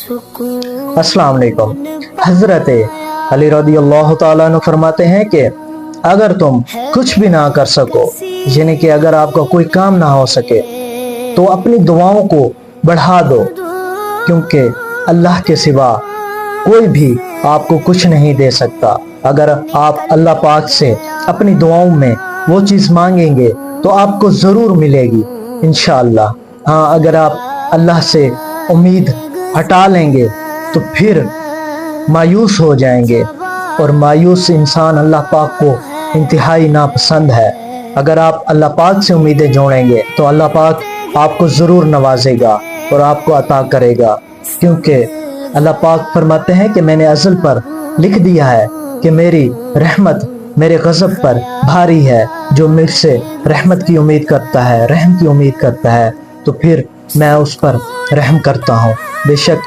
अस्सलाम वालेकुम। हजरत अली रज़ी अल्लाह ताला अन्हु फरमाते हैं कि अगर तुम कुछ भी ना कर सको, यानी कि अगर आपका कोई काम ना हो सके, तो अपनी दुआओं को बढ़ा दो, क्योंकि अल्लाह के सिवा कोई भी आपको कुछ नहीं दे सकता। अगर आप अल्लाह पाक से अपनी दुआओं में वो चीज़ मांगेंगे तो आपको ज़रूर मिलेगी इंशाअल्लाह। हाँ, अगर आप अल्लाह से उम्मीद हटा लेंगे तो फिर मायूस हो जाएंगे, और मायूस इंसान अल्लाह पाक को इंतहाई नापसंद है। अगर आप अल्लाह पाक से उम्मीदें जोड़ेंगे तो अल्लाह पाक आपको ज़रूर नवाजेगा और आपको अता करेगा, क्योंकि अल्लाह पाक फरमाते हैं कि मैंने अज़ल पर लिख दिया है कि मेरी रहमत मेरे गज़ब पर भारी है। जो मुझसे रहमत की उम्मीद करता है, रहम की उम्मीद करता है, तो फिर मैं उस पर रहम करता हूँ। बेशक